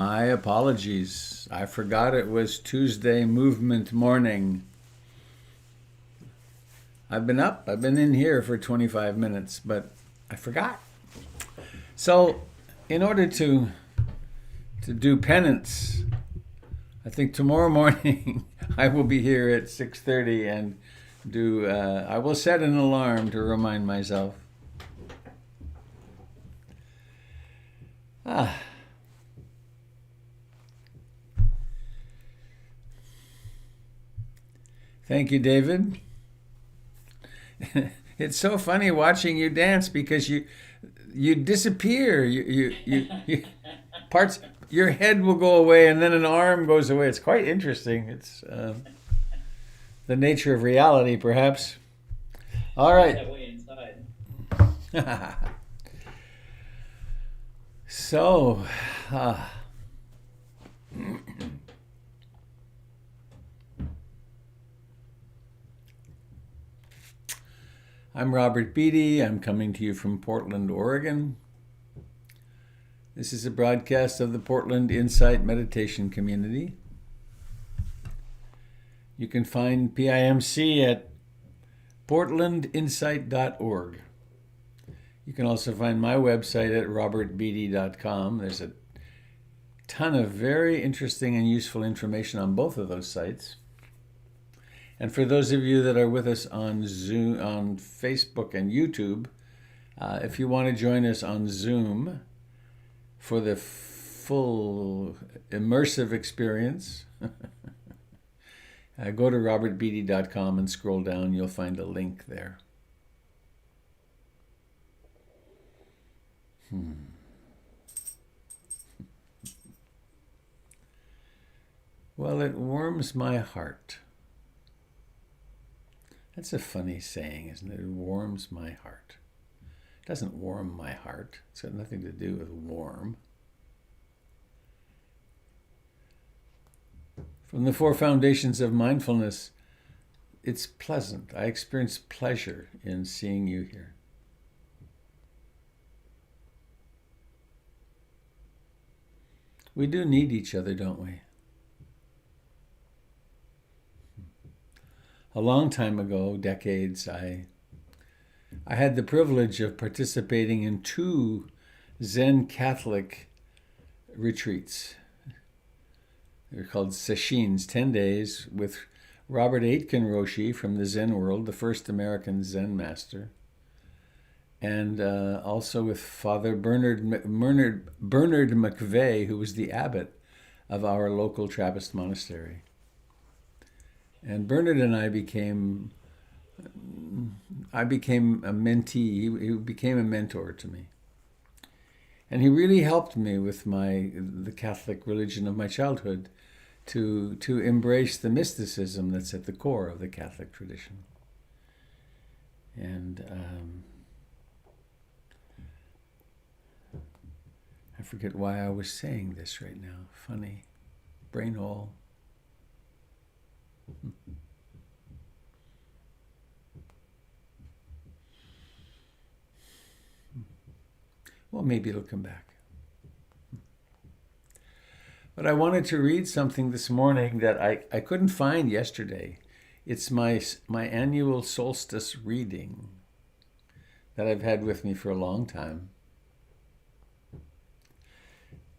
My apologies. I forgot it was Tuesday movement morning. I've been up, I've been in here for 25 minutes, but I forgot. So, in order to do penance, I think tomorrow morning I will be here at 6:30 and do I will set an alarm to remind myself. Ah, thank you, David. It's so funny watching you dance because you disappear. You parts your head will go away and then an arm goes away. It's quite interesting. It's the nature of reality, perhaps. All Feels right. that way inside. So, uh, I'm Robert Beatty. I'm coming to you from Portland, Oregon. This is a broadcast of the Portland Insight Meditation Community. You can find PIMC at portlandinsight.org. You can also find my website at robertbeatty.com. There's a ton of very interesting and useful information on both of those sites. And for those of you that are with us on Zoom, on Facebook and YouTube, if you want to join us on Zoom for the full immersive experience, go to robertbeatty.com and scroll down. You'll find a link there. Well, it warms my heart. That's a funny saying, isn't it? It warms my heart. It doesn't warm my heart. It's got nothing to do with warm. From the four foundations of mindfulness, it's pleasant. I experience pleasure in seeing you here. We do need each other, don't we? A long time ago, decades, I had the privilege of participating in two Zen Catholic retreats. They're called sesshins, 10 days, with Robert Aitken Roshi from the Zen world, the first American Zen master, and also with Father Bernard McVeigh, who was the abbot of our local Trappist monastery. And Bernard and I became a mentee. He became a mentor to me. And he really helped me with the Catholic religion of my childhood to embrace the mysticism that's at the core of the Catholic tradition. And I forget why I was saying this right now. Funny. Brain hole. Well, maybe it'll come back. But I wanted to read something this morning that I couldn't find yesterday. It's my annual solstice reading that I've had with me for a long time.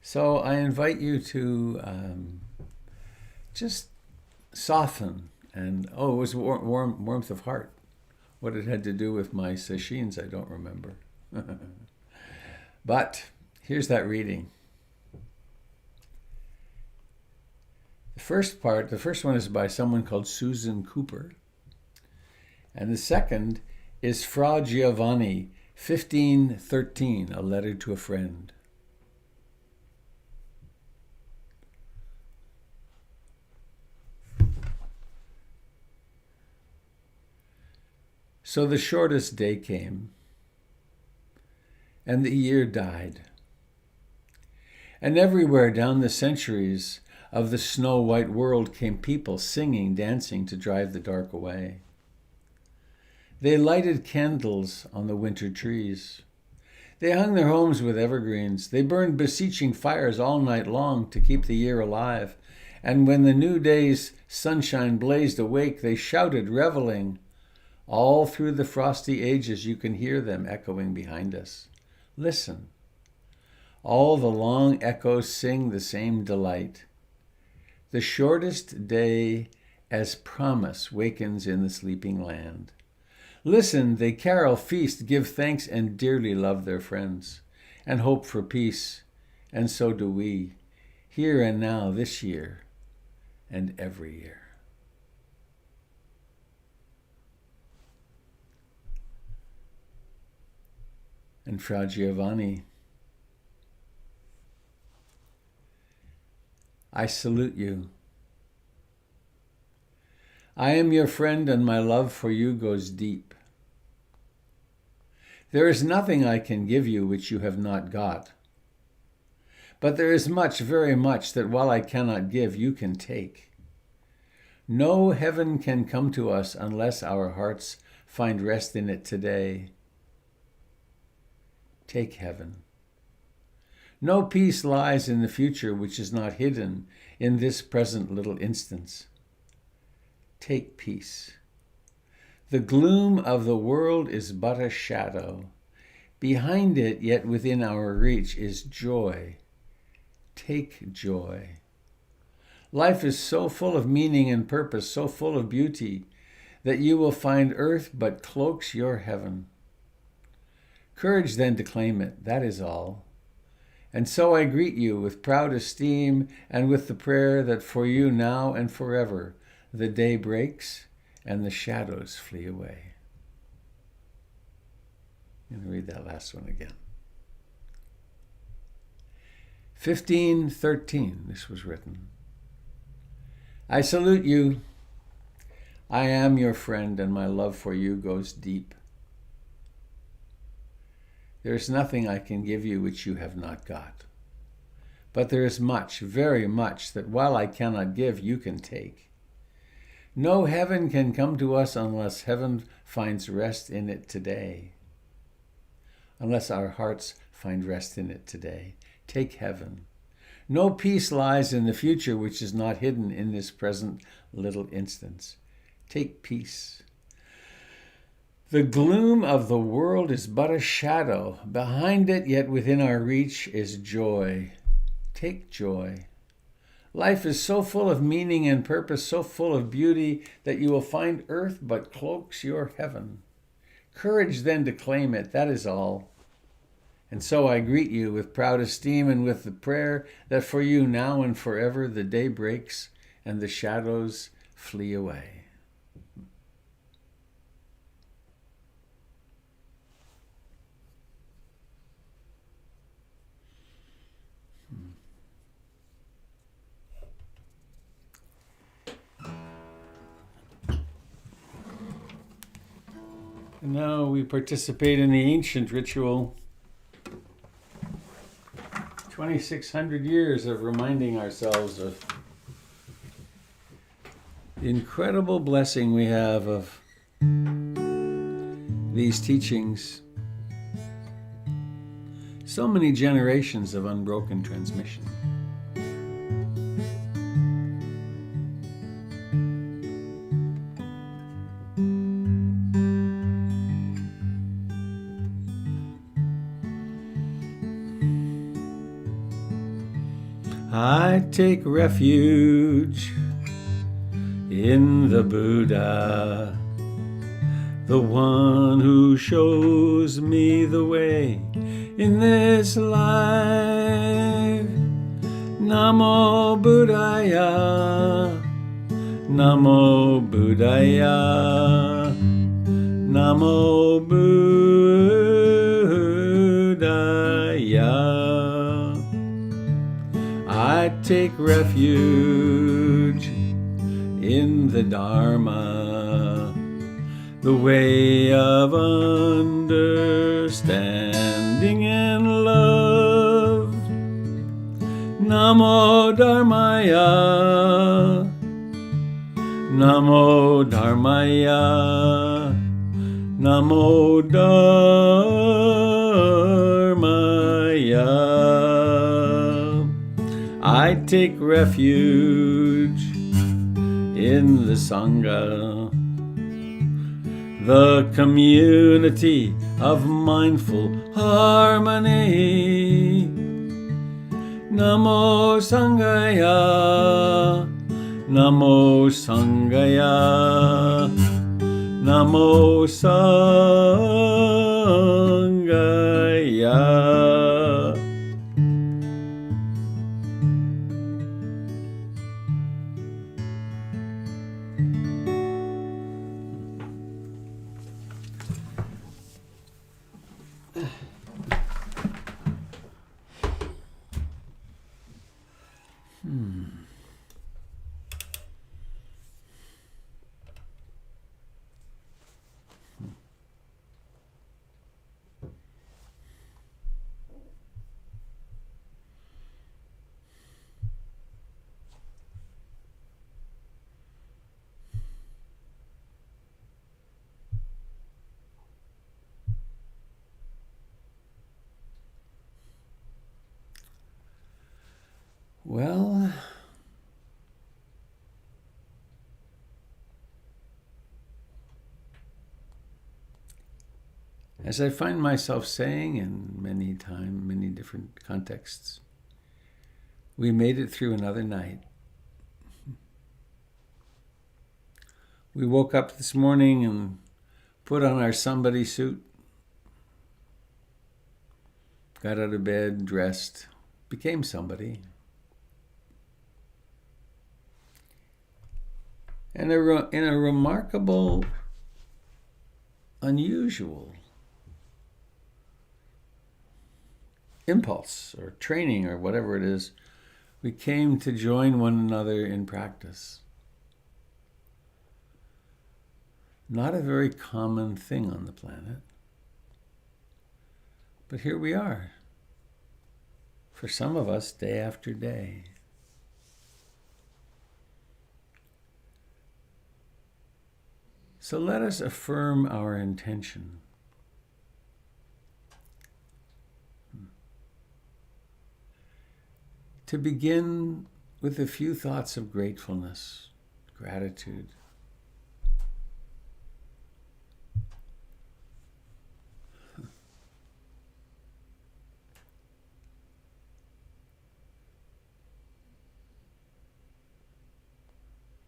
So I invite you to just soften and, it was warmth of heart. What it had to do with my sesshins, I don't remember. But here's that reading. The first one is by someone called Susan Cooper. And the second is Fra Giovanni, 1513, a letter to a friend. So the shortest day came, and the year died. And everywhere down the centuries of the snow-white world came people singing, dancing to drive the dark away. They lighted candles on the winter trees. They hung their homes with evergreens. They burned beseeching fires all night long to keep the year alive. And when the new day's sunshine blazed awake, they shouted, reveling. All through the frosty ages you can hear them echoing behind us. Listen. All the long echoes sing the same delight. The shortest day as promise wakens in the sleeping land. Listen, they carol, feast, give thanks, and dearly love their friends, and hope for peace, and so do we, here and now, this year, and every year. And Fra Giovanni, I salute you. I am your friend, and my love for you goes deep. There is nothing I can give you which you have not got. But there is much, very much, that while I cannot give, you can take. No heaven can come to us unless our hearts find rest in it today. Take heaven. No peace lies in the future which is not hidden in this present little instance. Take peace. The gloom of the world is but a shadow. Behind it, yet within our reach, is joy. Take joy. Life is so full of meaning and purpose, so full of beauty, that you will find earth but cloaks your heaven. Courage then to claim it, that is all. And so I greet you with proud esteem and with the prayer that for you now and forever the day breaks and the shadows flee away. I'm going to read that last one again. 1513, this was written. I salute you. I am your friend, and my love for you goes deep. There is nothing I can give you which you have not got. But there is much, very much, that while I cannot give, you can take. No heaven can come to us unless heaven finds rest in it today. Unless our hearts find rest in it today. Take heaven. No peace lies in the future which is not hidden in this present little instance. Take peace. The gloom of the world is but a shadow. Behind it, yet within our reach, is joy. Take joy. Life is so full of meaning and purpose, so full of beauty, that you will find earth but cloaks your heaven. Courage then to claim it, that is all. And so I greet you with proud esteem and with the prayer that for you now and forever the day breaks and the shadows flee away. And now we participate in the ancient ritual. 2,600 years of reminding ourselves of the incredible blessing we have of these teachings. So many generations of unbroken transmission. I take refuge in the Buddha, the one who shows me the way in this life. Namo Buddhaya, Namo Buddhaya, Namo Buddhaya. I take refuge in the Dharma, the way of understanding and love. Namo Dharmaya, Namo Dharmaya, Namo Dharmaya. I take refuge in the Sangha, the community of mindful harmony. Namo Sangaya, Namo Sangaya, Namo Sangaya. Well, as I find myself saying in many different contexts, we made it through another night. We woke up this morning and put on our somebody suit, got out of bed, dressed, became somebody. And in a remarkable, unusual impulse or training or whatever it is, we came to join one another in practice. Not a very common thing on the planet. But here we are. For some of us, day after day. So let us affirm our intention. To begin with a few thoughts of gratefulness, gratitude.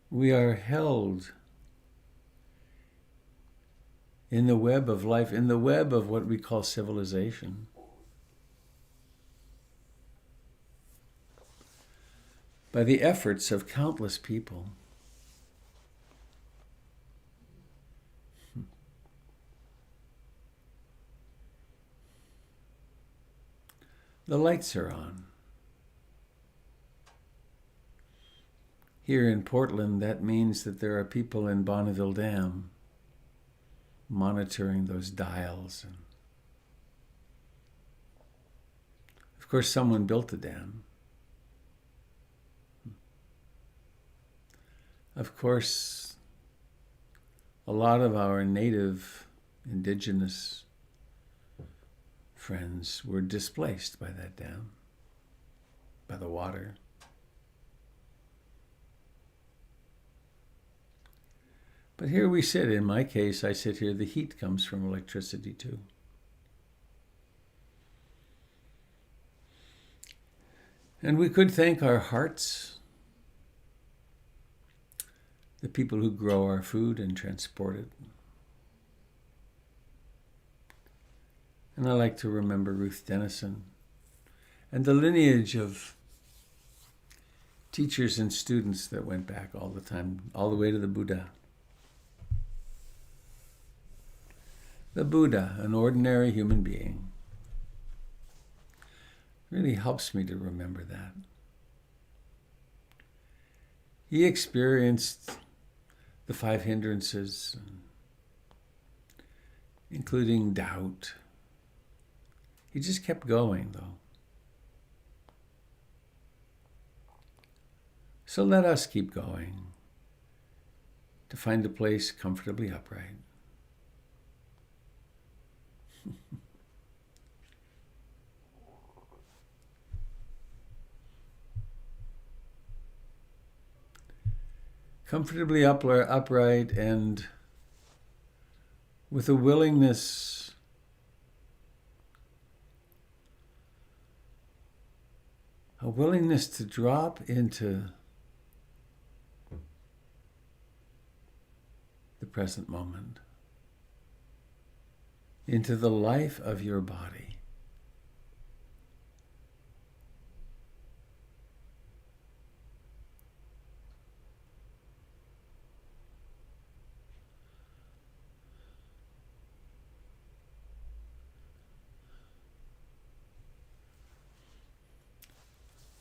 We are held in the web of life, in the web of what we call civilization. By the efforts of countless people. The lights are on. Here in Portland, that means that there are people in Bonneville Dam monitoring those dials. And of course, someone built the dam. Of course, a lot of our native indigenous friends were displaced by that dam, by the water. But here we sit. In my case, I sit here. The heat comes from electricity too. And we could thank our hearts, the people who grow our food and transport it. And I like to remember Ruth Denison and the lineage of teachers and students that went back all the time, all the way to the Buddha. The Buddha, an ordinary human being, really helps me to remember that. He experienced the 5 hindrances, including doubt. He just kept going, though. So let us keep going to find a place comfortably upright. comfortably upright and with a willingness to drop into the present moment, into the life of your body.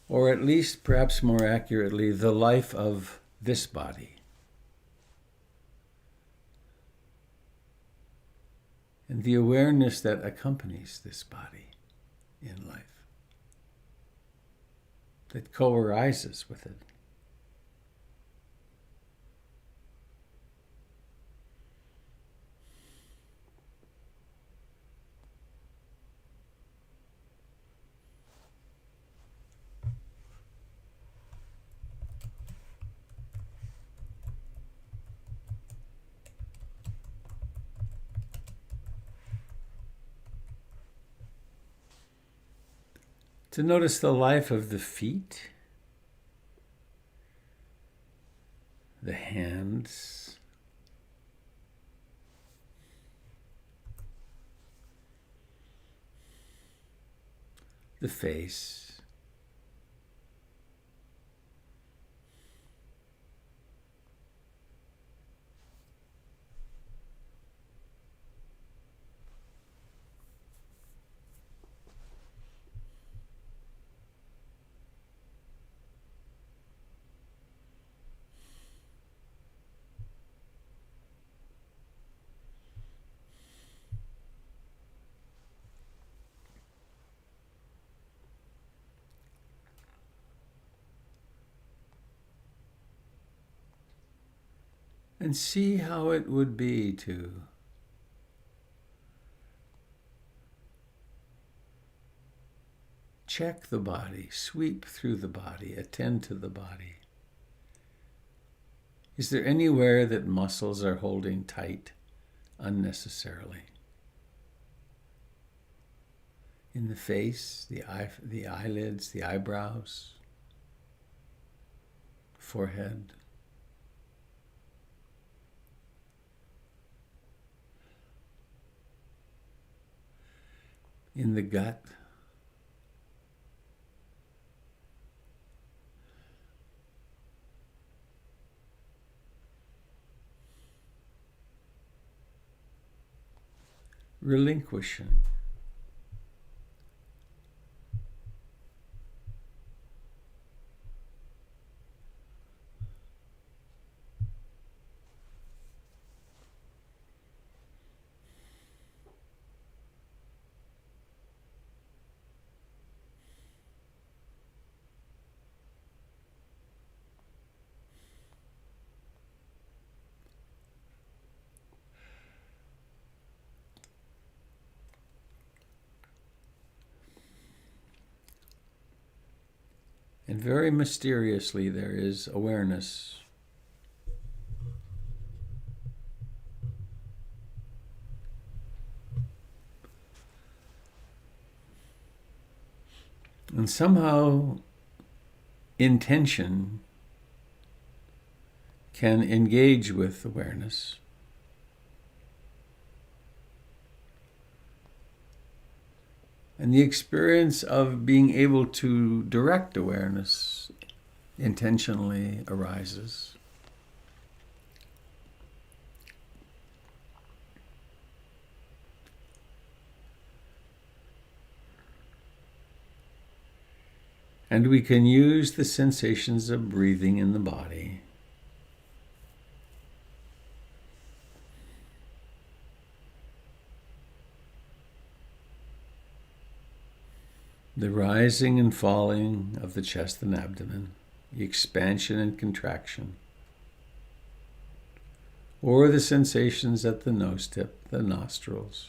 Or at least, perhaps more accurately, the life of this body. And the awareness that accompanies this body in life, that co-arises with it. To notice the life of the feet, the hands, the face, and see how it would be to check the body, sweep through the body, attend to the body. Is there anywhere that muscles are holding tight unnecessarily? In the face, the eyelids, the eyebrows, forehead. In the gut. Relinquishing. And very mysteriously, there is awareness. And somehow, intention can engage with awareness. And the experience of being able to direct awareness intentionally arises. And we can use the sensations of breathing in the body the rising and falling of the chest and abdomen, the expansion and contraction, or the sensations at the nose tip, the nostrils.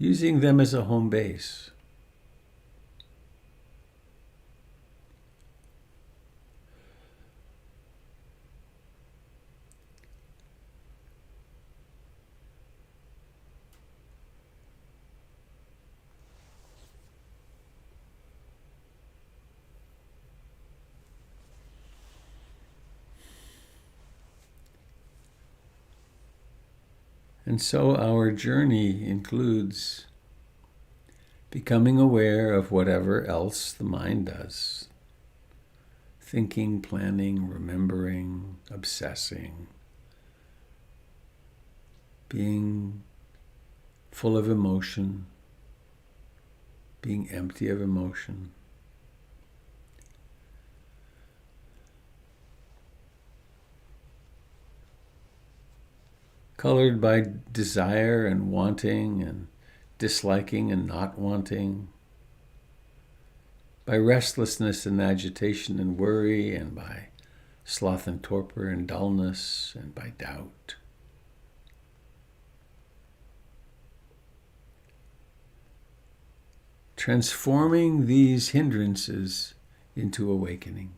using them as a home base. And so our journey includes becoming aware of whatever else the mind does. Thinking, planning, remembering, obsessing, being full of emotion, being empty of emotion. Colored by desire and wanting and disliking and not wanting, by restlessness and agitation and worry, and by sloth and torpor and dullness, and by doubt. Transforming these hindrances into awakening.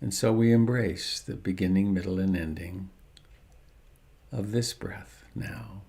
And so we embrace the beginning, middle, and ending of this breath now.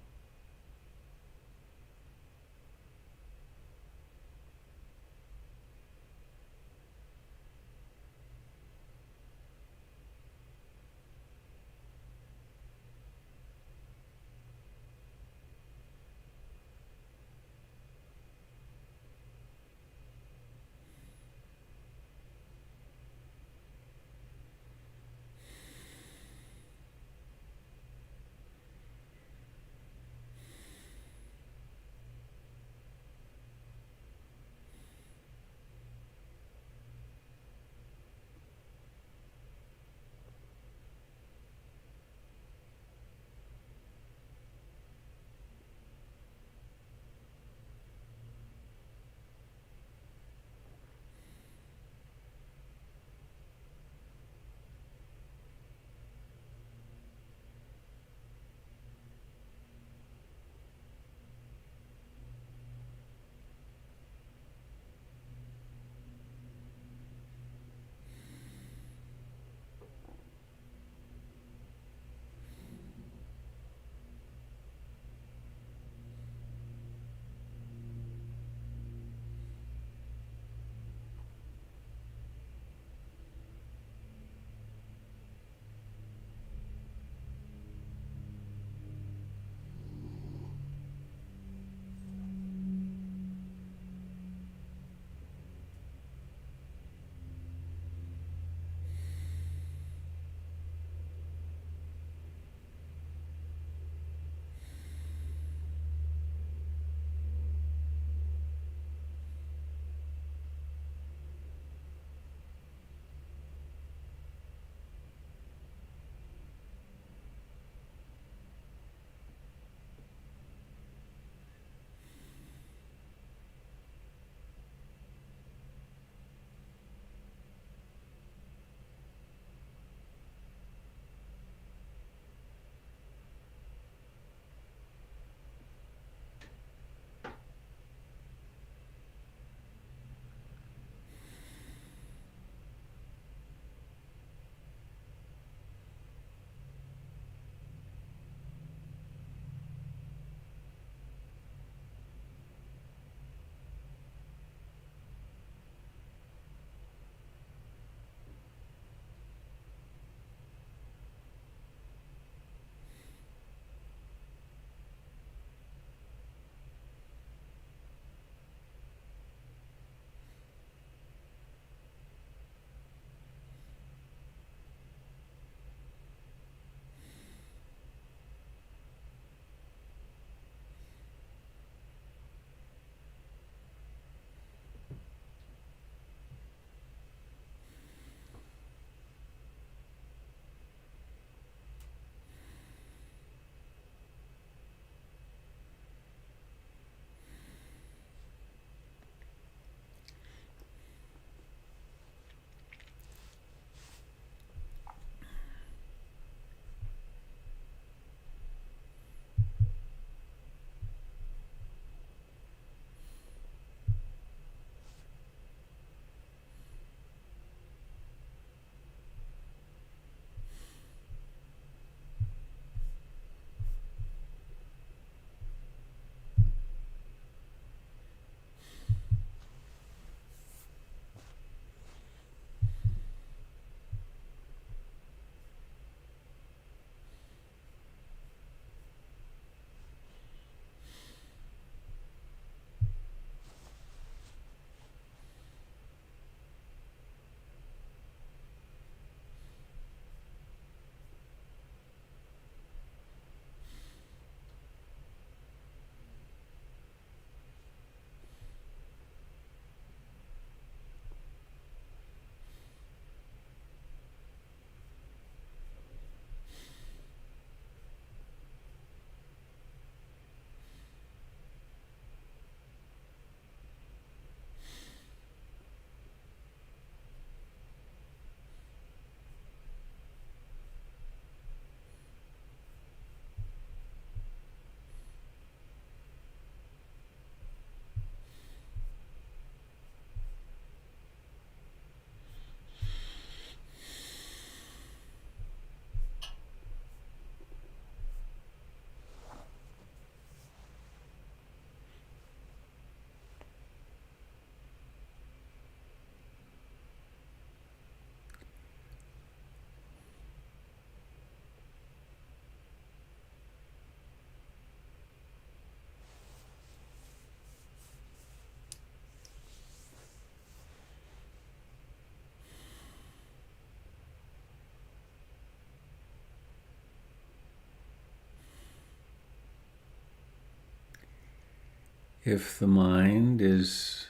If the mind is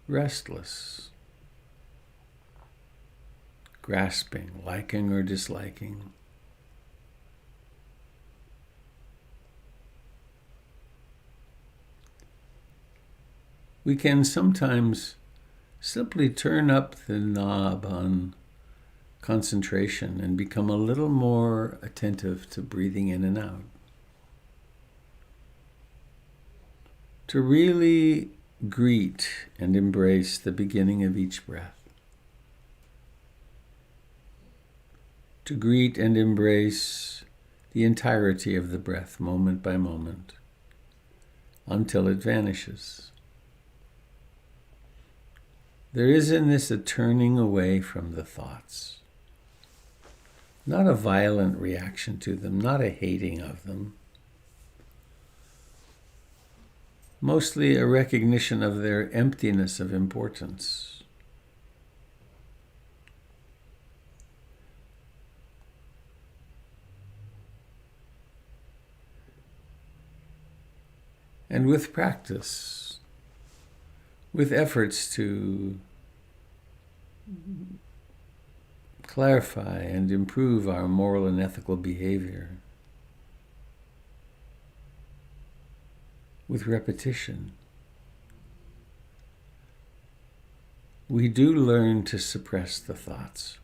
restless, grasping, liking or disliking, we can sometimes simply turn up the knob on concentration and become a little more attentive to breathing in and out. To really greet and embrace the beginning of each breath. To greet and embrace the entirety of the breath, moment by moment, until it vanishes. There is in this a turning away from the thoughts. Not a violent reaction to them, not a hating of them. Mostly a recognition of their emptiness of importance. And with practice, with efforts to clarify and improve our moral and ethical behavior, with repetition, we do learn to suppress the thoughts.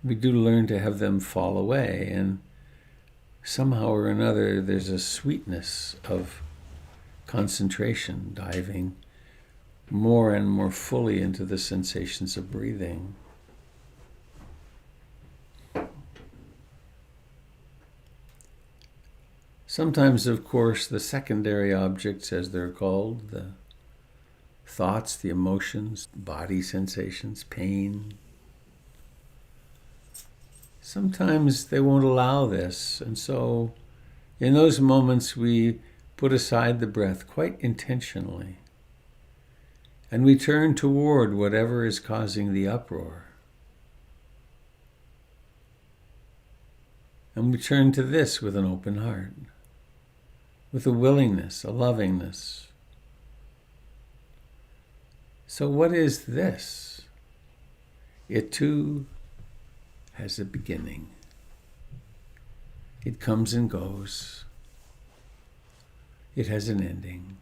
We do learn to have them fall away, and somehow or another there's a sweetness of concentration, diving more and more fully into the sensations of breathing. Sometimes, of course, the secondary objects, as they're called, the thoughts, the emotions, body sensations, pain, sometimes they won't allow this. And so in those moments we put aside the breath quite intentionally. And we turn toward whatever is causing the uproar. And we turn to this with an open heart, with a willingness, a lovingness. So what is this? It too has a beginning. It comes and goes. It has an ending.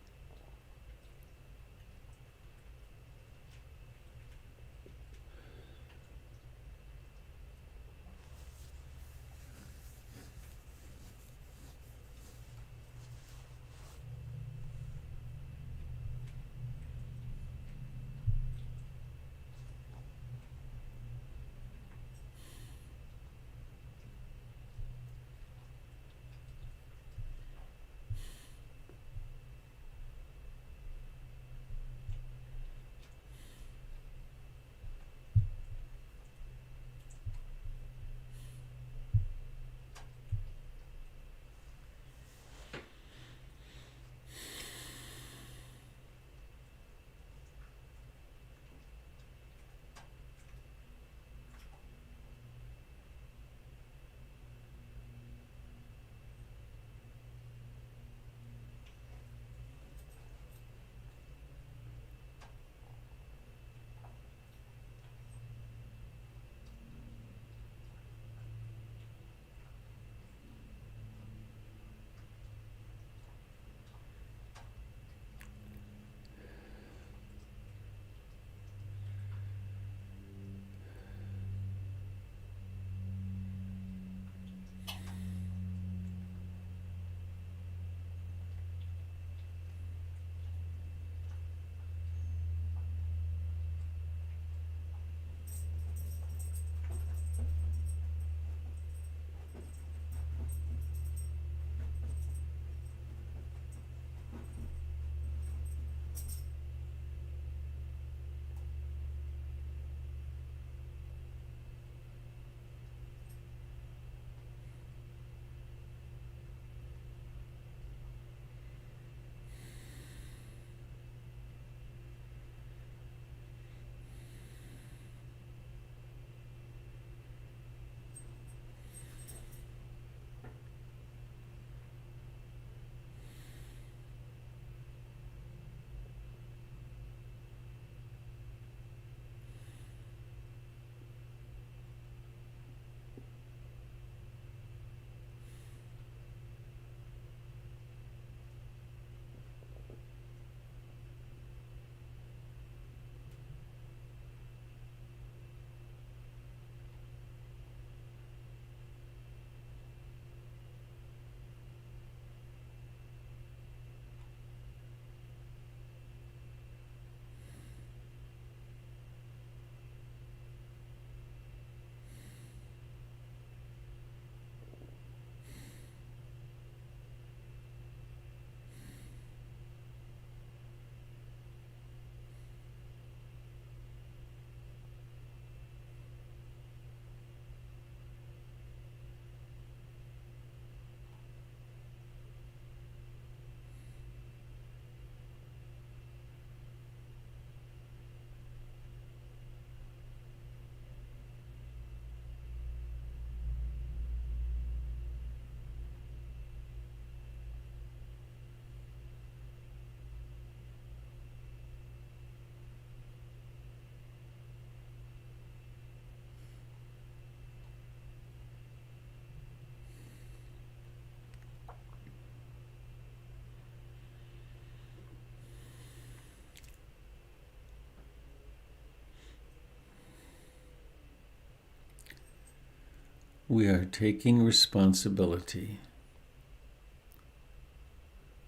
we are taking responsibility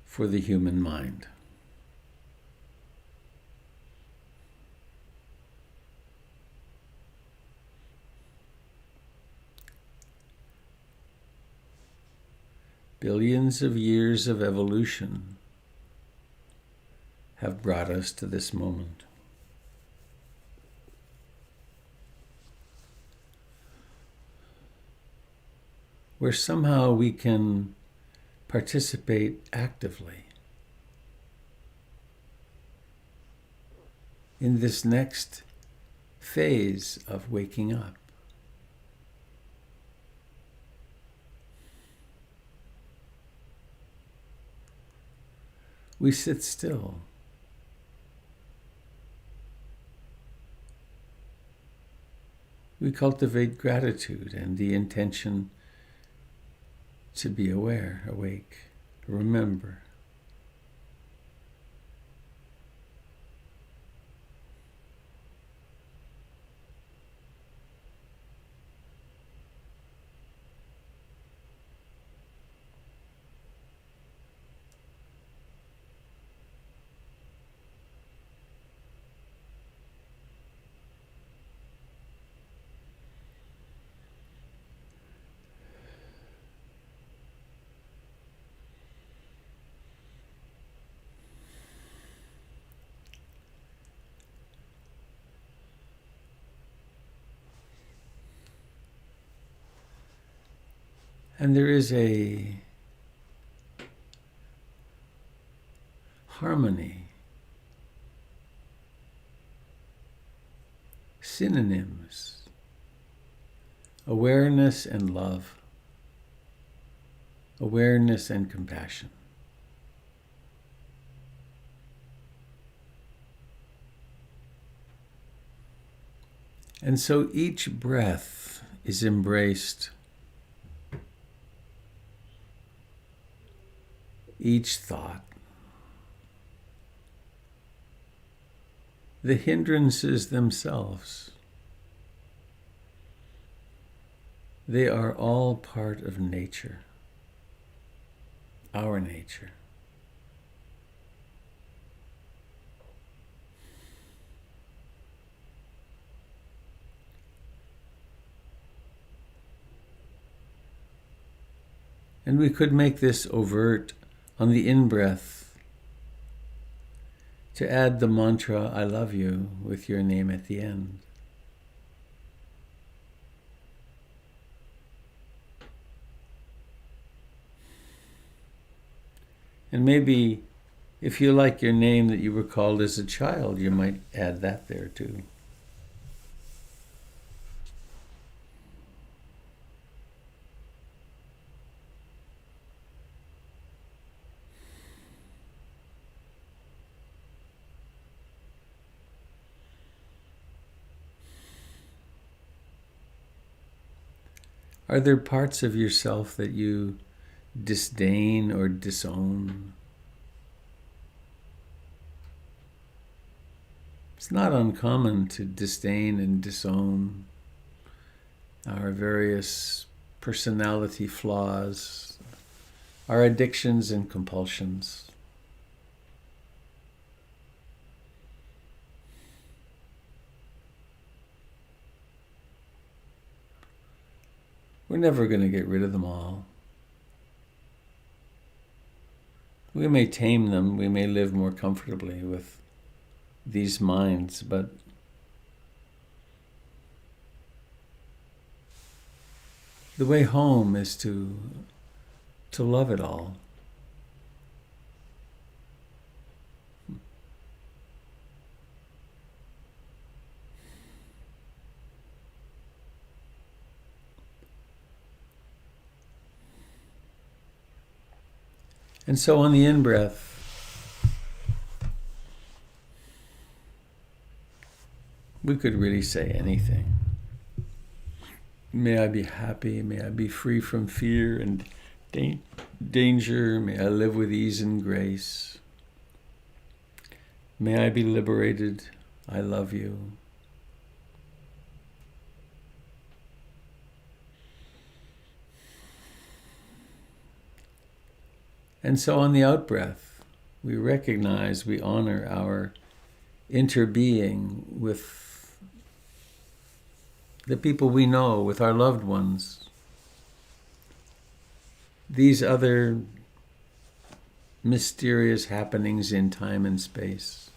for the human mind. Billions of years of evolution have brought us to this moment. Where somehow we can participate actively in this next phase of waking up. We sit still. We cultivate gratitude and the intention to be aware, awake, remember. And there is a harmony, synonyms, awareness and love, awareness and compassion. And so each breath is embraced. Each thought, the hindrances themselves, they are all part of nature, our nature. And we could make this overt on the in-breath, to add the mantra, I love you, with your name at the end. And maybe if you like your name that you were called as a child, you might add that there too. Are there parts of yourself that you disdain or disown? It's not uncommon to disdain and disown our various personality flaws, our addictions and compulsions. We're never going to get rid of them all. We may tame them, we may live more comfortably with these minds, but the way home is to love it all. And so on the in-breath, we could really say anything. May I be happy, may I be free from fear and danger, may I live with ease and grace. May I be liberated, I love you. And so on the out-breath, we recognize, we honor our interbeing with the people we know, with our loved ones. These other mysterious happenings in time and space.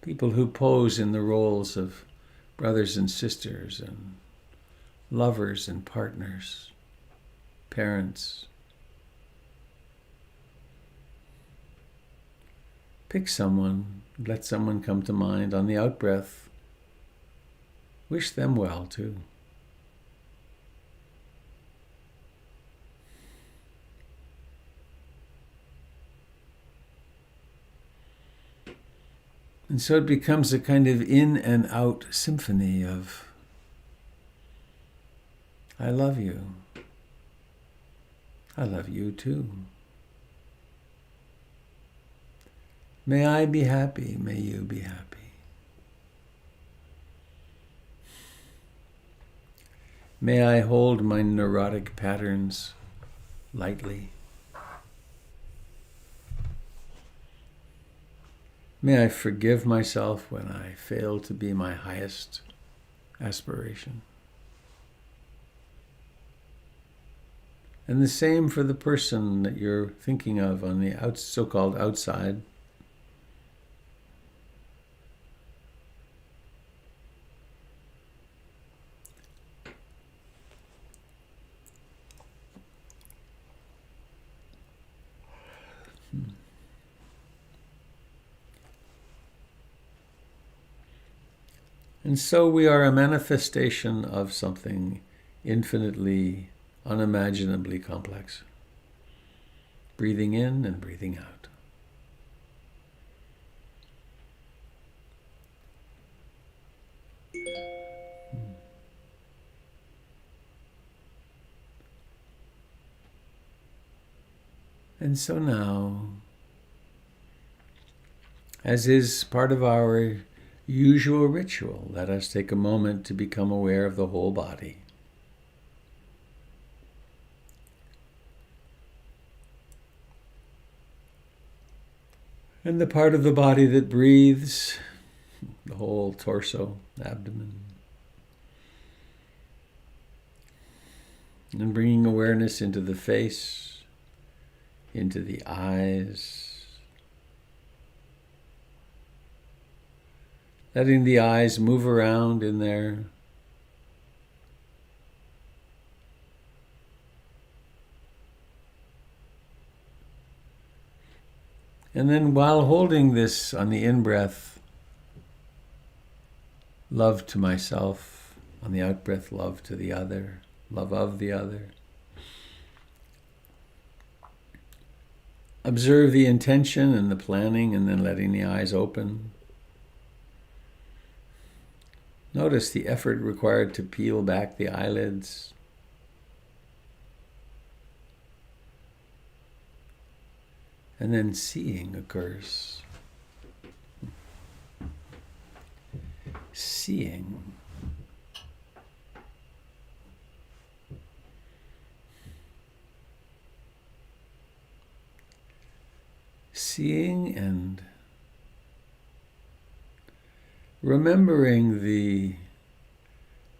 People who pose in the roles of brothers and sisters and lovers and partners, parents. Pick someone, let someone come to mind on the out-breath. Wish them well too. And so it becomes a kind of in and out symphony of, I love you. I love you too. May I be happy, may you be happy. May I hold my neurotic patterns lightly. May I forgive myself when I fail to be my highest aspiration. And the same for the person that you're thinking of on the so-called outside. And so we are a manifestation of something infinitely, unimaginably complex. Breathing in and breathing out. And so now, as is part of our usual ritual, let us take a moment to become aware of the whole body. And the part of the body that breathes, the whole torso, abdomen. And bringing awareness into the face, into the eyes. Letting the eyes move around in there. And then while holding this on the in-breath, love to myself. On the out-breath, love to the other, love of the other. Observe the intention and the planning, and then letting the eyes open. Notice the effort required to peel back the eyelids. And then seeing occurs. Seeing. Seeing and remembering the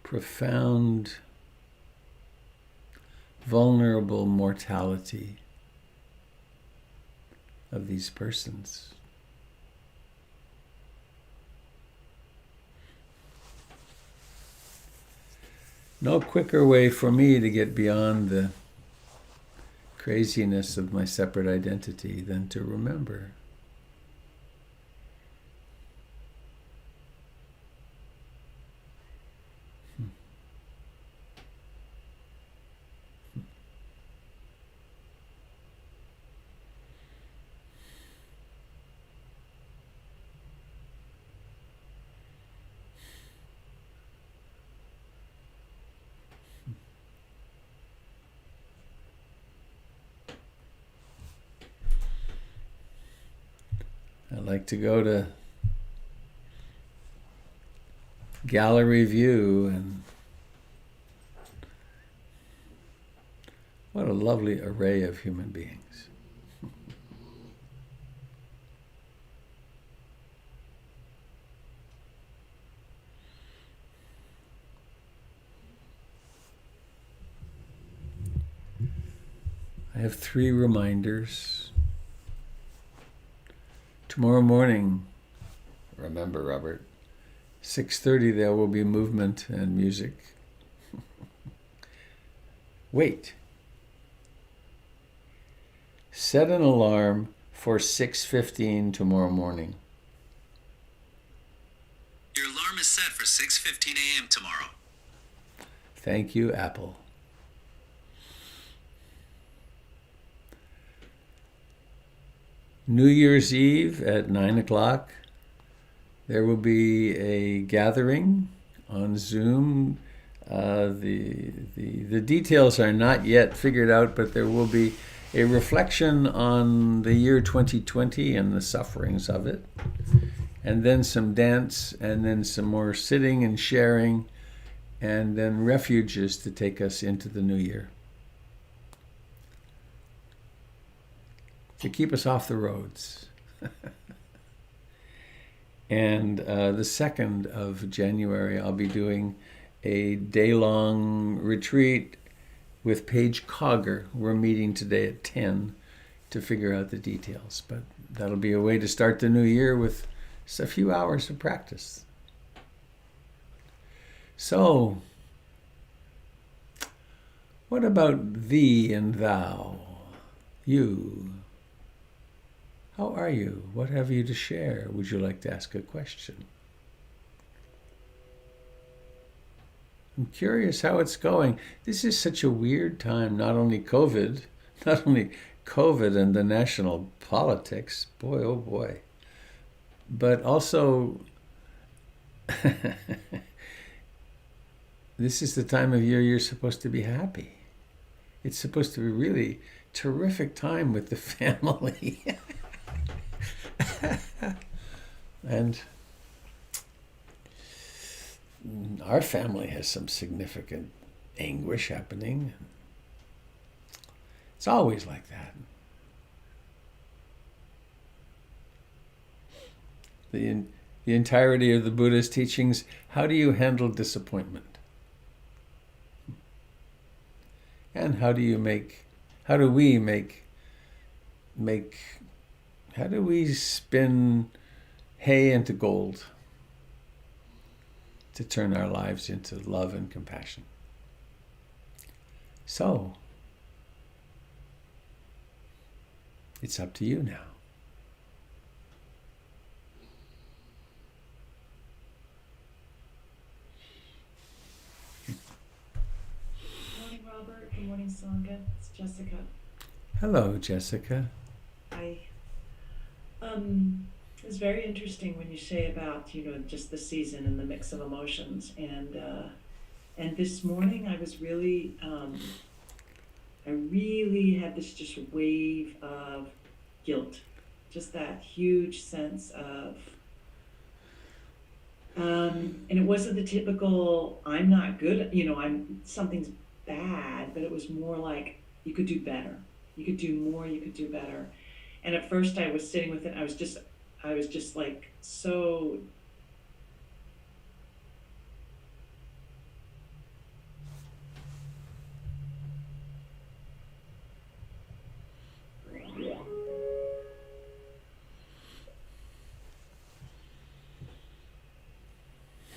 profound, vulnerable mortality of these persons. No quicker way for me to get beyond the craziness of my separate identity than to remember. I like to go to gallery view, and what a a lovely array of human beings. I have 3 reminders. Tomorrow morning, remember, Robert, 6:30 there will be movement and music. Wait. Set an alarm for 6:15 tomorrow morning. Your alarm is set for 6:15 a.m. tomorrow. Thank you, Apple. New Year's Eve at 9 o'clock, there will be a gathering on Zoom. The details are not yet figured out, but there will be a reflection on the year 2020 and the sufferings of it, and then some dance, and then some more sitting and sharing, and then refuges to take us into the new year, to keep us off the roads. And the 2nd of January, I'll be doing a day-long retreat with Paige Cogger. We're meeting today at 10 to figure out the details. But that'll be a way to start the new year with just a few hours of practice. So, what about thee and thou? You. How are you? What have you to share? Would you like to ask a question? I'm curious how it's going. This is such a weird time, not only COVID and the national politics, boy, oh boy, but also this is the time of year you're supposed to be happy. It's supposed to be really terrific time with the family. And our family has some significant anguish happening. It's always like that. The entirety of the Buddhist teachings, how do you handle disappointment? And how do we spin hay into gold to turn our lives into love and compassion? So, it's up to you now. Good morning, Robert. Good morning, Sangha. It's Jessica. Hello, Jessica. Hi. It was very interesting when you say about, just the season and the mix of emotions. And this morning I was really, I really had this just wave of guilt, just that huge sense of, and it wasn't the typical, I'm not good, something's bad, but it was more like, you could do better. You could do more, you could do better. And at first I was sitting with it, I was just like so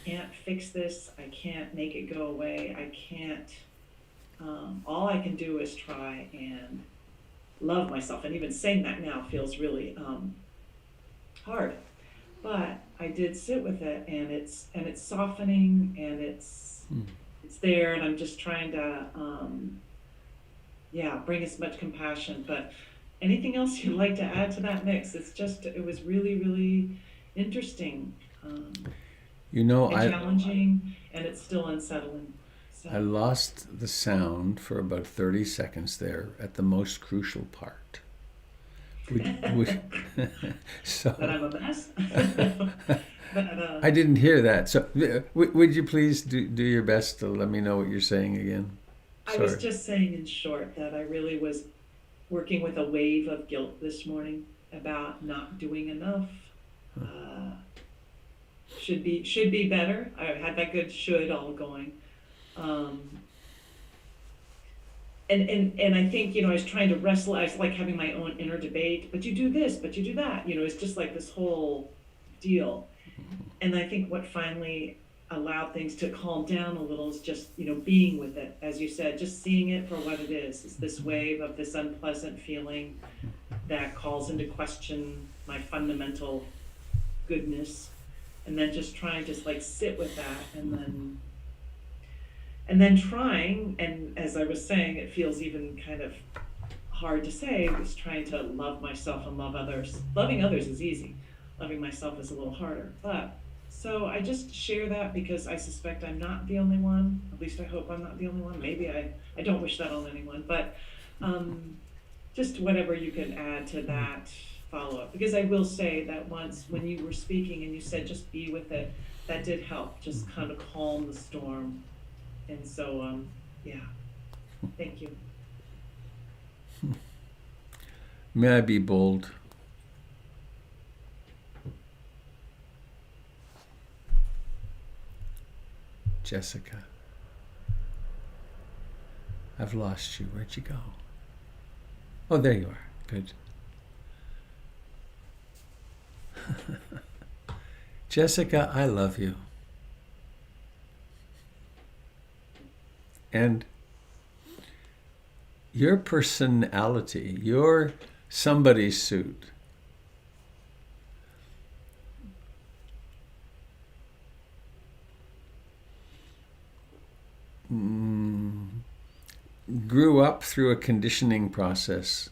can't fix this, I can't make it go away, I can't, all I can do is try and love myself. And even saying that now feels really hard. But I did sit with it, and it's softening, and it's there, and I'm just trying to bring as much compassion. But anything else you'd like to add to that mix? It was really, really interesting. And challenging, and it's still unsettling. So. I lost the sound for about 30 seconds there at the most crucial part. So, but I'm a mess. I didn't hear that. So would you please do your best to let me know what you're saying again? I was Sorry. just saying in short that I really was working with a wave of guilt this morning about not doing enough. Uh, should be better. I had that good should all going. Um, and I think, I was trying to wrestle. I was like having my own inner debate, but you do this, but you do that. It's just like this whole deal. And I think what finally allowed things to calm down a little is just, being with it, as you said, just seeing it for what it is. It's this wave of this unpleasant feeling that calls into question my fundamental goodness, and then just trying to like sit with that, and then trying, and as I was saying, it feels even kind of hard to say, was trying to love myself and love others. Loving others is easy. Loving myself is a little harder. But so I just share that because I suspect I'm not the only one. At least I hope I'm not the only one. Maybe I don't wish that on anyone. But just whatever you can add to that follow-up. Because I will say that once when you were speaking and you said just be with it, that did help. Just kind of calm the storm. And so, yeah, thank you. May I be bold? Jessica, I've lost you. Where'd you go? Oh, there you are. Good. Jessica, I love you. And your personality, your somebody suit, grew up through a conditioning process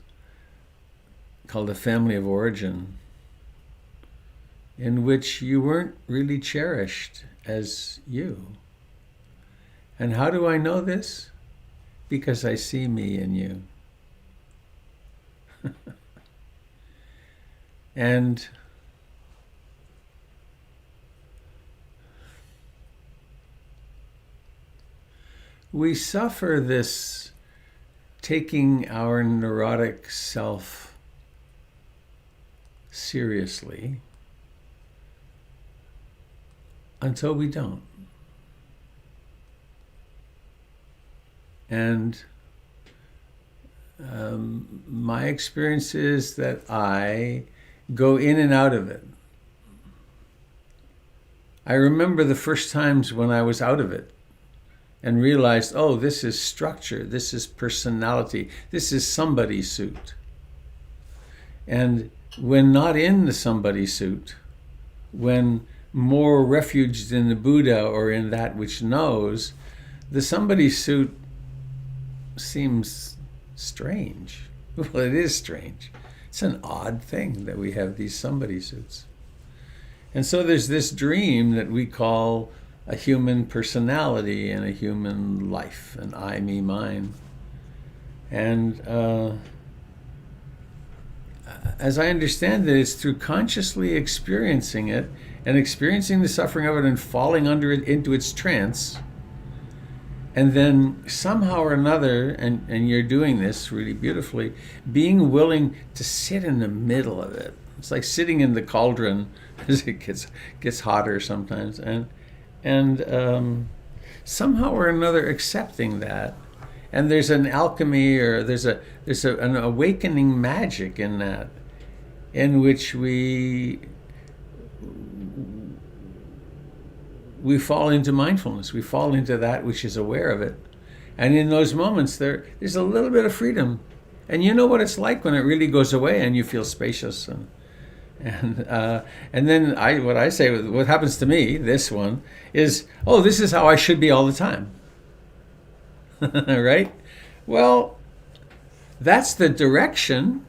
called a family of origin, in which you weren't really cherished as you. And how do I know this? Because I see me in you. And we suffer this taking our neurotic self seriously until we don't. And my experience is that I go in and out of it. I remember the first times when I was out of it and realized, oh, this is structure, this is personality, this is somebody suit. And when not in the somebody suit, when more refuged in the Buddha or in that which knows, the somebody suit seems strange. Well, it is strange. It's an odd thing that we have these somebody suits. And so there's this dream that we call a human personality and a human life, an I, me, mine. And as I understand it, it's through consciously experiencing it and experiencing the suffering of it and falling under it into its trance. And then somehow or another, and you're doing this really beautifully, being willing to sit in the middle of it. It's like sitting in the cauldron as it gets hotter sometimes, and somehow or another accepting that. And there's an alchemy, or there's an awakening magic in that, in which we fall into mindfulness. We fall into that which is aware of it. And in those moments, there's a little bit of freedom. And you know what it's like when it really goes away and you feel spacious. And then what happens to me, this one, is, oh, this is how I should be all the time. Right? Well, that's the direction.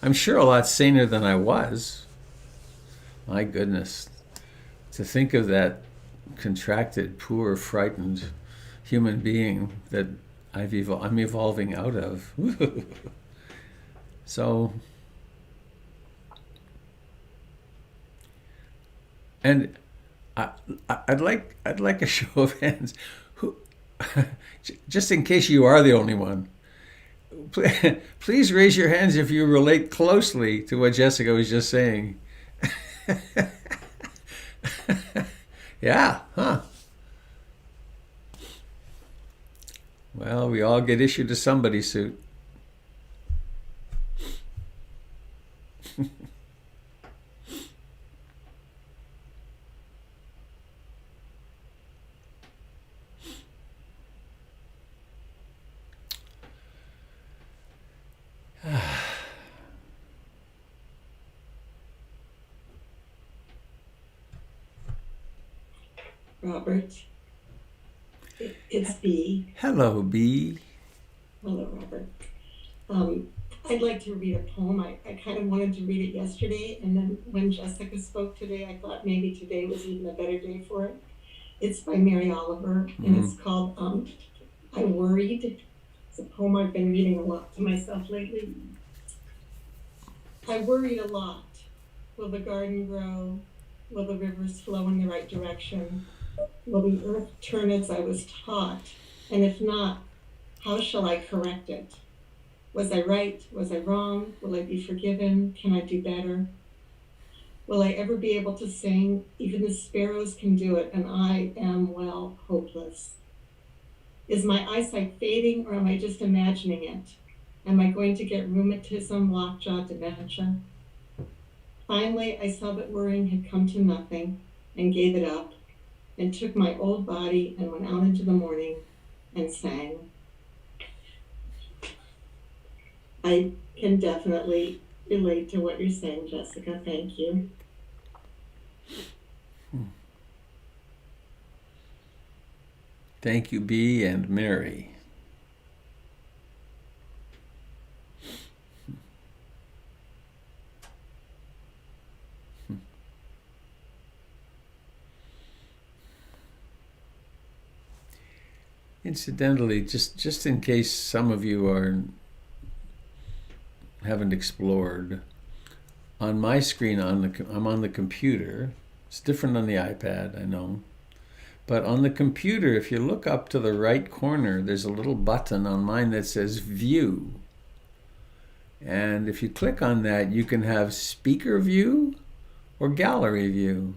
I'm sure a lot saner than I was. My goodness. To think of that contracted, poor, frightened human being that I'm evolving out of. So, and I'd like a show of hands. just in case you are the only one, please raise your hands if you relate closely to what Jessica was just saying. Yeah, huh? Well, we all get issued a somebody suit. Robert. It's B. Hello, B. Hello, Robert. I'd like to read a poem. I kind of wanted to read it yesterday, and then when Jessica spoke today, I thought maybe today was even a better day for it. It's by Mary Oliver, and it's called I Worried. It's a poem I've been reading a lot to myself lately. I worried a lot. Will the garden grow? Will the rivers flow in the right direction? Will the earth turn as I was taught? And if not, how shall I correct it? Was I right? Was I wrong? Will I be forgiven? Can I do better? Will I ever be able to sing? Even the sparrows can do it, and I am, well, hopeless. Is my eyesight fading, or am I just imagining it? Am I going to get rheumatism, lockjaw, dementia? Finally, I saw that worrying had come to nothing and gave it up, and took my old body and went out into the morning and sang. I can definitely relate to what you're saying, Jessica. Thank you. Thank you, B and Mary. Incidentally, just in case some of you haven't explored, on my screen I'm on the computer. It's different on the iPad, I know. But on the computer, if you look up to the right corner, there's a little button on mine that says View. And if you click on that, you can have Speaker View or Gallery View.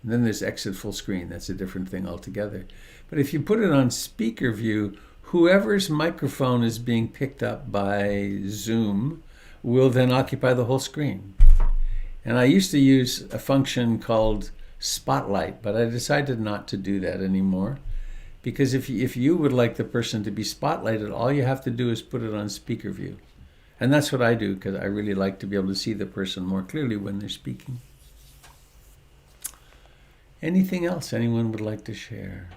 And then there's Exit Full Screen. That's a different thing altogether. But if you put it on Speaker View, whoever's microphone is being picked up by Zoom will then occupy the whole screen. And I used to use a function called Spotlight, but I decided not to do that anymore. Because if you would like the person to be spotlighted, all you have to do is put it on Speaker View. And that's what I do, because I really like to be able to see the person more clearly when they're speaking. Anything else anyone would like to share?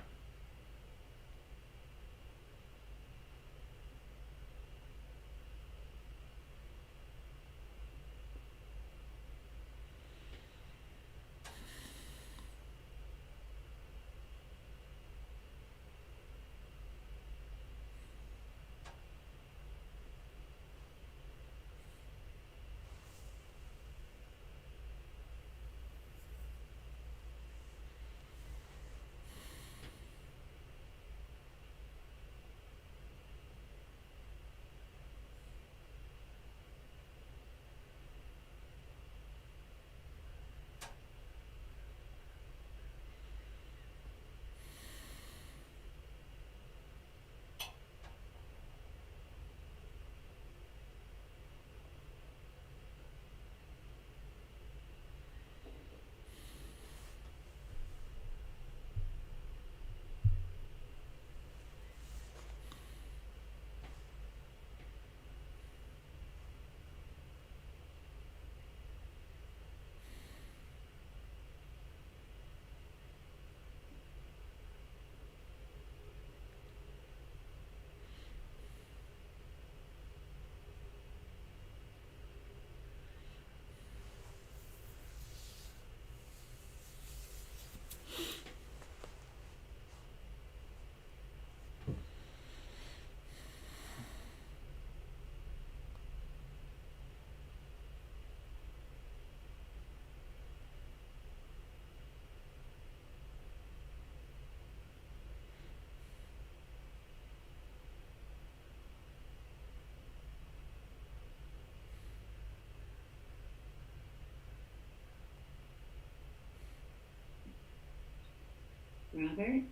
Robert.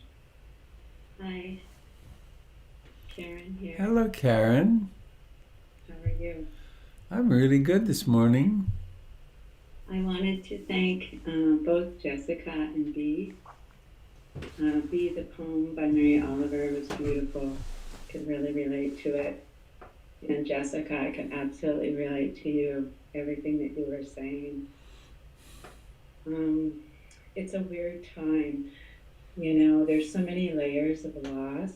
Hi, Karen here. Hello, Karen. How are you? I'm really good this morning. I wanted to thank both Jessica and Bee. Bee, the poem by Mary Oliver was beautiful. Could really relate to it. And Jessica, I could absolutely relate to you, everything that you were saying. It's a weird time. You know, there's so many layers of loss.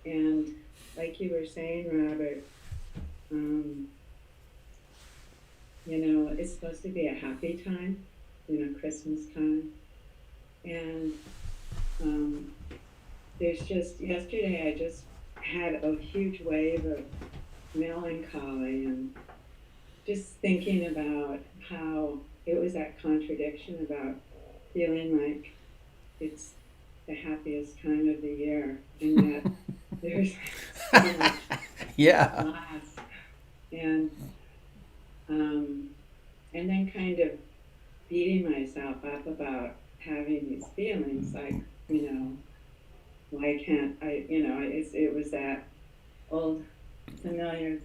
And like you were saying, Robert, you know, it's supposed to be a happy time, you know, Christmas time. And there's just, yesterday I just had a huge wave of melancholy and just thinking about how it was that contradiction about feeling like it's the happiest time of the year, and yet there's so much Yeah. loss. And then kind of beating myself up about having these feelings, like, you know, why can't I, you know, it was that old familiar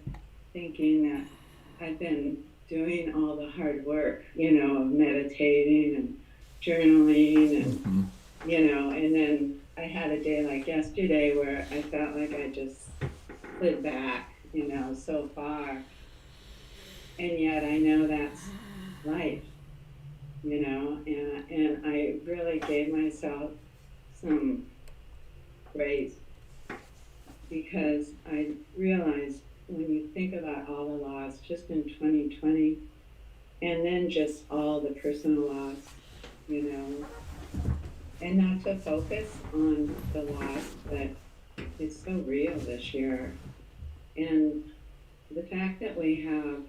thinking that I've been doing all the hard work, you know, of meditating and journaling and, you know, and then I had a day like yesterday where I felt like I just slid back, you know, so far. And yet I know that's life, you know, and I really gave myself some grace because I realized when you think about all the loss just in 2020 and then just all the personal loss, you know, and not to focus on the loss, but it's so real this year. And the fact that we have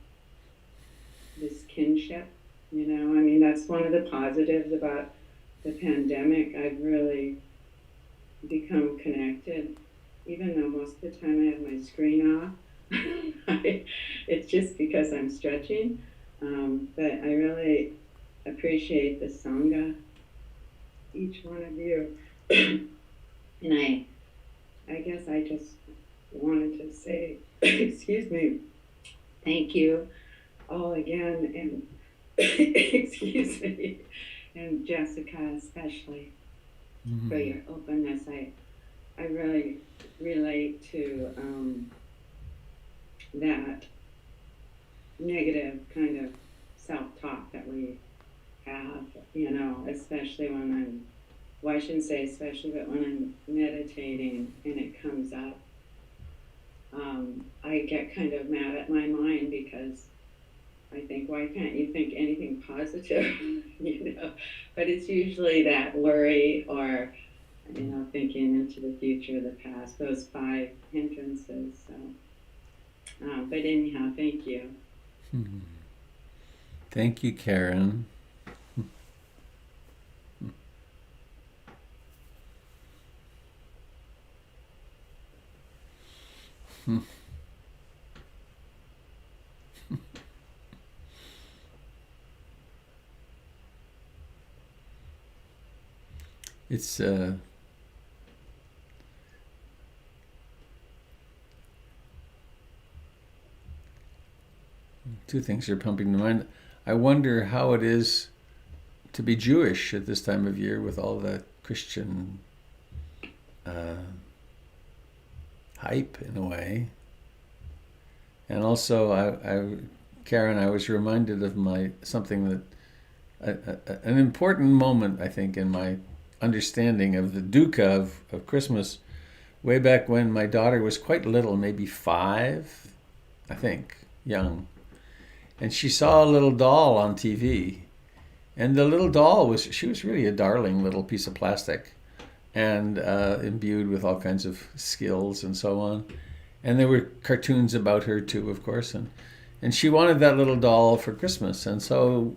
this kinship, you know, I mean, that's one of the positives about the pandemic. I've really become connected, even though most of the time I have my screen off. It's just because I'm stretching. But I really appreciate the Sangha, each one of you. And I guess I just wanted to say, excuse me, thank you all again, and excuse me, and Jessica especially for your openness. I really relate to that negative kind of self-talk that we have, you know, especially when I'm, well, I shouldn't say especially, but when I'm meditating and it comes up, I get kind of mad at my mind because I think, why can't you think anything positive, you know? But it's usually that worry or, you know, thinking into the future, the past, those 5 hindrances. So, but anyhow, thank you. Thank you, Karen. It's two things are pumping to mind. I wonder how it is to be Jewish at this time of year with all the Christian hype in a way. And also, Karen, I was reminded of something that an important moment, I think, in my understanding of the dukkha of Christmas, way back when my daughter was quite little, maybe 5, I think, young. And she saw a little doll on TV. And the little doll she was really a darling little piece of plastic and imbued with all kinds of skills and so on. And there were cartoons about her too, of course. And she wanted that little doll for Christmas. And so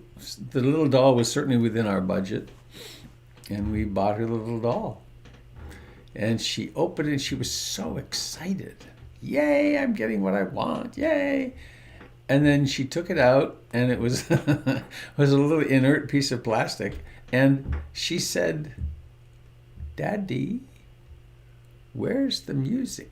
the little doll was certainly within our budget. And we bought her the little doll. And she opened it and she was so excited. Yay, I'm getting what I want. Yay. And then she took it out and it was was a little inert piece of plastic. And she said, Daddy, where's the music?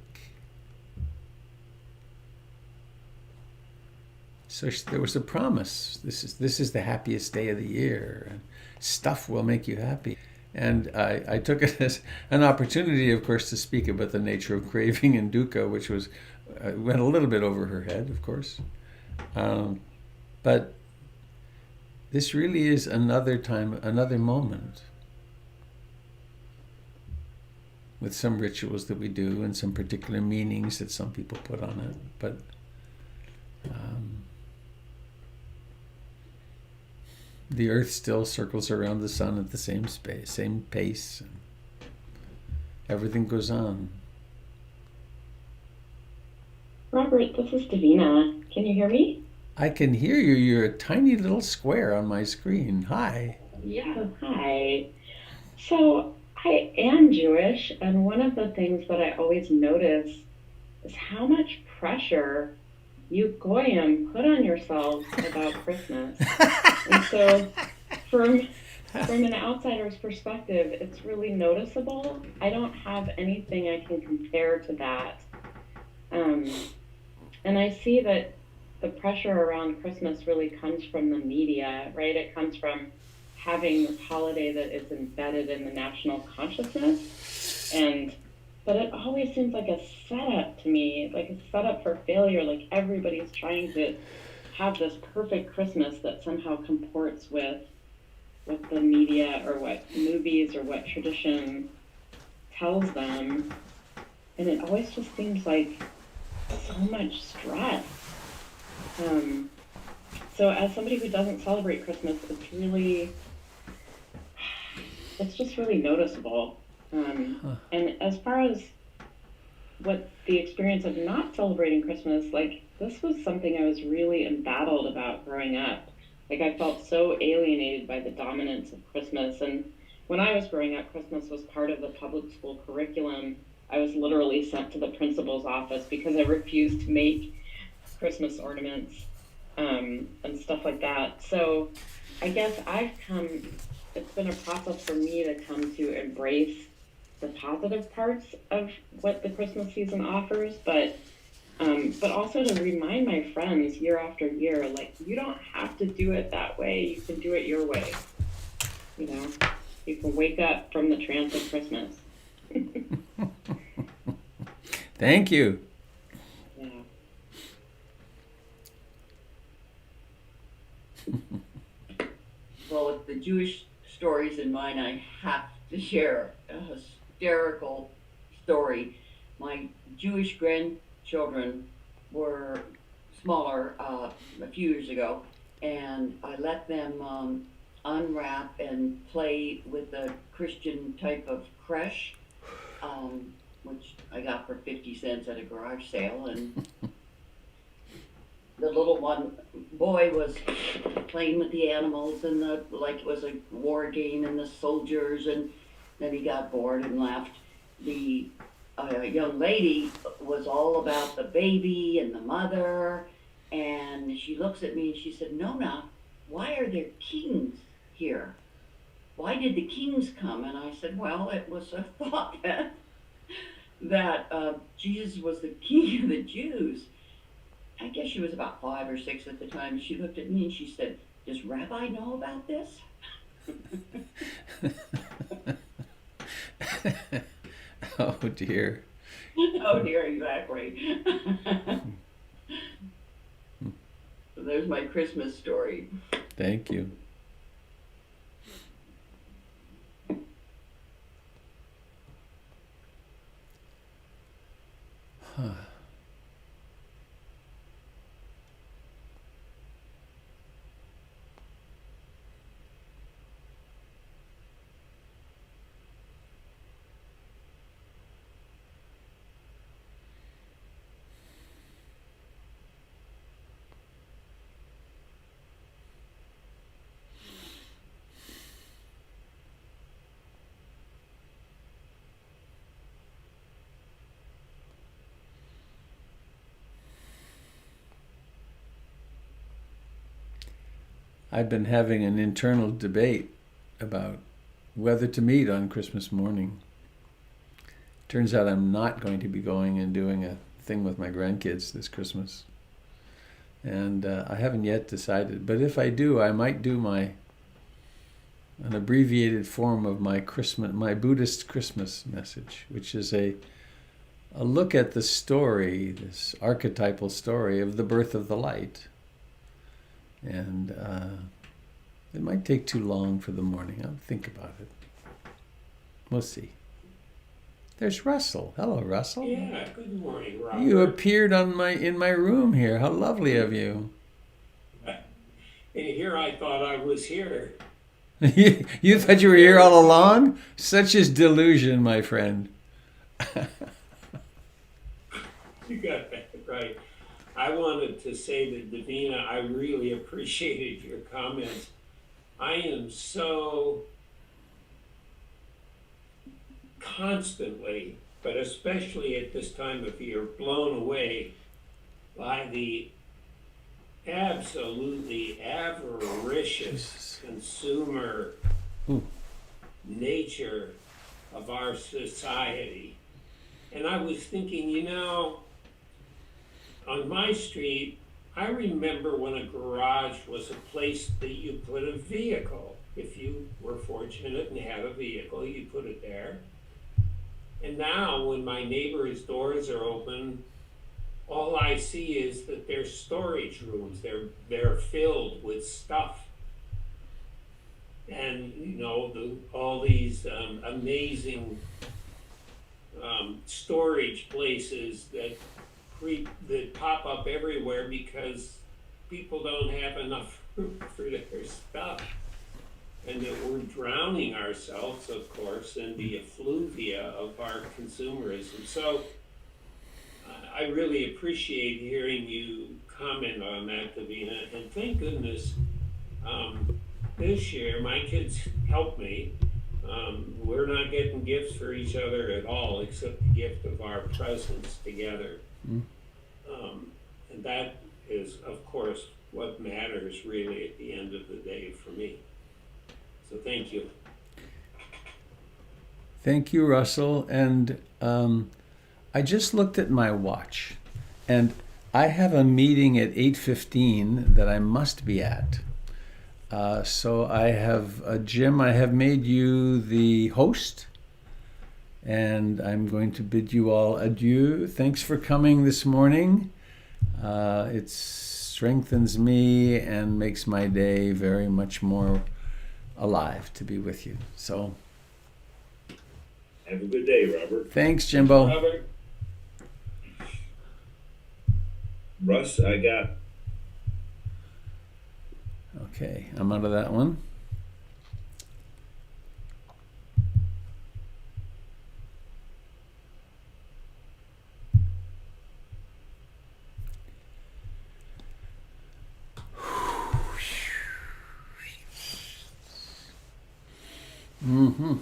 So there was a promise. This is the happiest day of the year, and stuff will make you happy. And I took it as an opportunity, of course, to speak about the nature of craving and dukkha, which was went a little bit over her head, of course. But this really is another time, another moment, with some rituals that we do and some particular meanings that some people put on it. But the earth still circles around the sun at the same space, same pace. And everything goes on. Robert, this is Davina. Can you hear me? I can hear you. You're a tiny little square on my screen. Hi. Yeah, hi. So I am Jewish, and one of the things that I always notice is how much pressure you goyim put on yourselves about Christmas. And so from an outsider's perspective, it's really noticeable. I don't have anything I can compare to that. And I see that the pressure around Christmas really comes from the media, right? It comes from having this holiday that is embedded in the national consciousness. But it always seems like a setup to me, like a setup for failure, like everybody's trying to have this perfect Christmas that somehow comports with what the media or what movies or what tradition tells them. And it always just seems like so much stress. So as somebody who doesn't celebrate Christmas, it's just really noticeable. And as far as what the experience of not celebrating Christmas, like this was something I was really embattled about growing up. Like I felt so alienated by the dominance of Christmas. And when I was growing up, Christmas was part of the public school curriculum. I was literally sent to the principal's office because I refused to make Christmas ornaments and stuff like that. So I guess it's been a process for me to come to embrace the positive parts of what the Christmas season offers, but also to remind my friends year after year, like, you don't have to do it that way. You can do it your way. You know, you can wake up from the trance of Christmas. Thank you. Yeah. Well, with the Jewish stories in mind, I have to share a hysterical story. My Jewish grandchildren were smaller a few years ago, and I let them unwrap and play with a Christian type of creche, which I got for 50 cents at a garage sale. And the little boy was playing with the animals and like it was a war game and the soldiers, and then he got bored and left. The young lady was all about the baby and the mother, and she looks at me and she said, "Nona, why are there kings here? Why did the kings come?" And I said, "Well, it was a thought that Jesus was the king of the Jews." I guess she was about 5 or 6 at the time. She looked at me and she said, "Does Rabbi know about this?" Oh dear. Oh dear, exactly. So there's my Christmas story. Thank you. Huh. I've been having an internal debate about whether to meet on Christmas morning. Turns out I'm not going to be going and doing a thing with my grandkids this Christmas. And I haven't yet decided. But if I do, I might do an abbreviated form of my Buddhist Christmas message, which is a look at the story, this archetypal story of the birth of the light. And it might take too long for the morning. I'll think about it. We'll see. There's Russell. Hello, Russell. Yeah, good morning, Robert. You appeared in my room here. How lovely of you. And here I thought I was here. You thought you were here all along? Such is delusion, my friend. You got that right. I wanted to say to Davina, I really appreciated your comments. I am so constantly, but especially at this time of year, blown away by the absolutely avaricious consumer nature of our society. And I was thinking, on my street, I remember when a garage was a place that you put a vehicle. If you were fortunate and had a vehicle, you put it there. And now when my neighbor's doors are open, all I see is that they're storage rooms. They're filled with stuff. And, all these amazing storage places that pop up everywhere because people don't have enough room for their stuff. And that we're drowning ourselves, of course, in the effluvia of our consumerism. So I really appreciate hearing you comment on that, Davina. And thank goodness this year my kids helped me. We're not getting gifts for each other at all, except the gift of our presence together. And that is, of course, what matters really at the end of the day for me. So thank you. Thank you, Russell. And I just looked at my watch, and I have a meeting at 8:15 that I must be at. So I have, Jim, I have made you the host, and I'm going to bid you all adieu. Thanks for coming this morning. It strengthens me and makes my day very much more alive to be with you. So have a good day, Robert. Thanks, Jimbo. Robert. Russ, I got. Okay, I'm out of that one. Mm-hmm.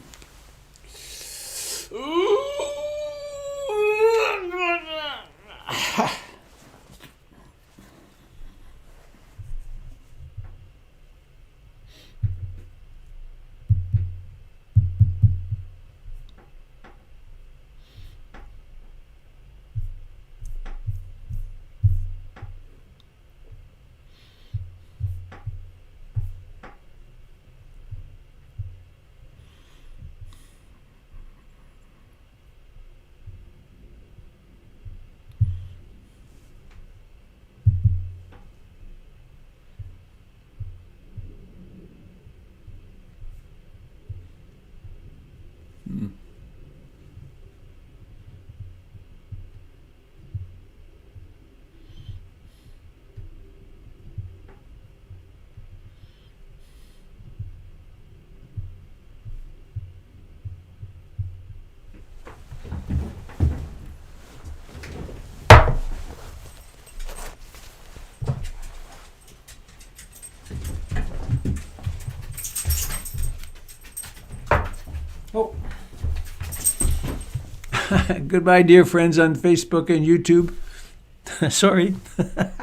Oh. Goodbye, dear friends on Facebook and YouTube. Sorry.